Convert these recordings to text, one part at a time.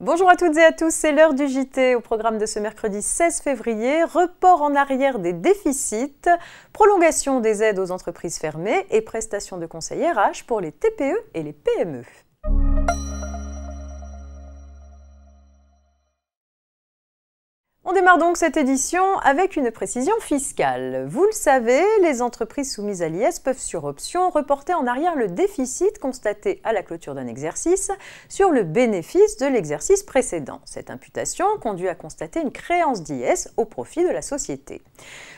Bonjour à toutes et à tous, c'est l'heure du JT. Au programme de ce mercredi 16 février, report en arrière des déficits, prolongation des aides aux entreprises fermées et prestations de conseil RH pour les TPE et les PME. On démarre donc cette édition avec une précision fiscale. Vous le savez, les entreprises soumises à l'IS peuvent sur option reporter en arrière le déficit constaté à la clôture d'un exercice sur le bénéfice de l'exercice précédent. Cette imputation conduit à constater une créance d'IS au profit de la société.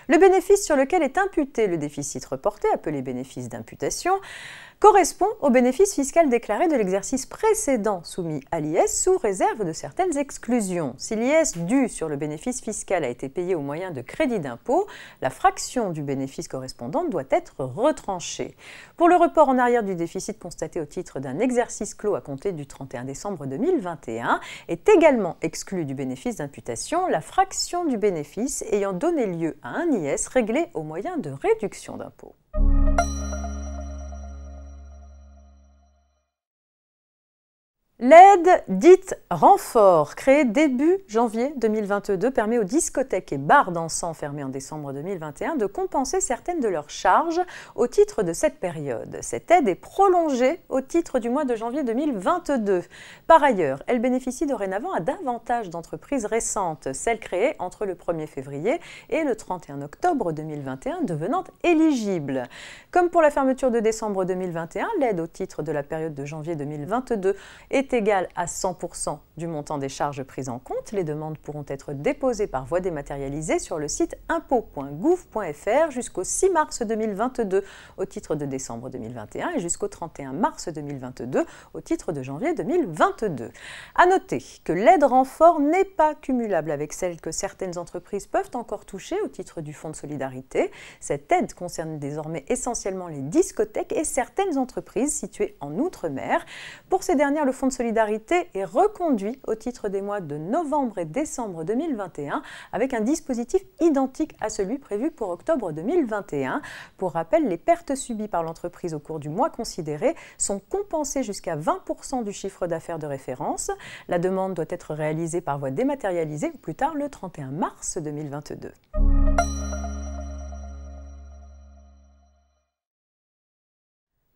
Le bénéfice sur lequel est imputé le déficit reporté, appelé bénéfice d'imputation, correspond au bénéfice fiscal déclaré de l'exercice précédent soumis à l'IS sous réserve de certaines exclusions. Si l'IS dû sur le bénéfice fiscal a été payé au moyen de crédit d'impôt, la fraction du bénéfice correspondante doit être retranchée. Pour le report en arrière du déficit constaté au titre d'un exercice clos à compter du 31 décembre 2021, est également exclue du bénéfice d'imputation la fraction du bénéfice ayant donné lieu à un IS réglé au moyen de réduction d'impôt. L'aide dite renfort, créée début janvier 2022, permet aux discothèques et bars dansants fermés en décembre 2021 de compenser certaines de leurs charges au titre de cette période. Cette aide est prolongée au titre du mois de janvier 2022. Par ailleurs, elle bénéficie dorénavant à davantage d'entreprises récentes, celles créées entre le 1er février et le 31 octobre 2021 devenant éligibles. Comme pour la fermeture de décembre 2021, l'aide au titre de la période de janvier 2022 est égale à 100% du montant des charges prises en compte. Les demandes pourront être déposées par voie dématérialisée sur le site impôts.gouv.fr jusqu'au 6 mars 2022 au titre de décembre 2021 et jusqu'au 31 mars 2022 au titre de janvier 2022. À noter que l'aide renfort n'est pas cumulable avec celle que certaines entreprises peuvent encore toucher au titre du Fonds de solidarité. Cette aide concerne désormais essentiellement les discothèques et certaines entreprises situées en Outre-mer. Pour ces dernières, le Fonds de solidarité est reconduit au titre des mois de novembre et décembre 2021 avec un dispositif identique à celui prévu pour octobre 2021. Pour rappel, les pertes subies par l'entreprise au cours du mois considéré sont compensées jusqu'à 20% du chiffre d'affaires de référence. La demande doit être réalisée par voie dématérialisée au plus tard le 31 mars 2022.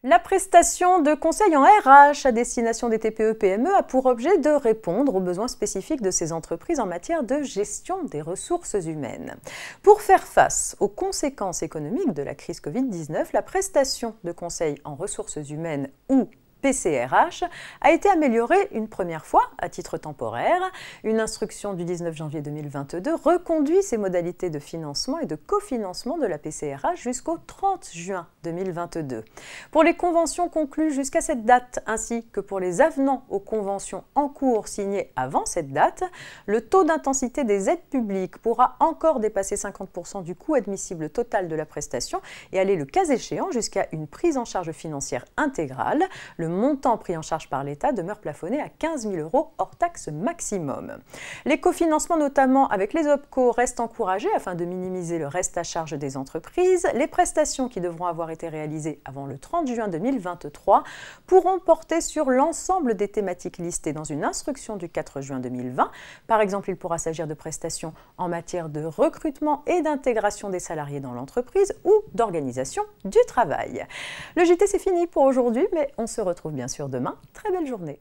La prestation de conseil en RH à destination des TPE-PME a pour objet de répondre aux besoins spécifiques de ces entreprises en matière de gestion des ressources humaines. Pour faire face aux conséquences économiques de la crise Covid-19, la prestation de conseil en ressources humaines ou PCRH a été améliorée une première fois à titre temporaire. Une instruction du 19 janvier 2022 reconduit ces modalités de financement et de cofinancement de la PCRH jusqu'au 30 juin 2022. Pour les conventions conclues jusqu'à cette date ainsi que pour les avenants aux conventions en cours signées avant cette date, le taux d'intensité des aides publiques pourra encore dépasser 50% du coût admissible total de la prestation et aller le cas échéant jusqu'à une prise en charge financière intégrale. Le montant pris en charge par l'État demeure plafonné à 15 000 € hors taxe maximum. Les cofinancements, notamment avec les OPCO, restent encouragés afin de minimiser le reste à charge des entreprises. Les prestations qui devront avoir été réalisées avant le 30 juin 2023 pourront porter sur l'ensemble des thématiques listées dans une instruction du 4 juin 2020. Par exemple, il pourra s'agir de prestations en matière de recrutement et d'intégration des salariés dans l'entreprise ou d'organisation du travail. Le JT, c'est fini pour aujourd'hui, mais on se retrouve bien sûr demain. Très belle journée.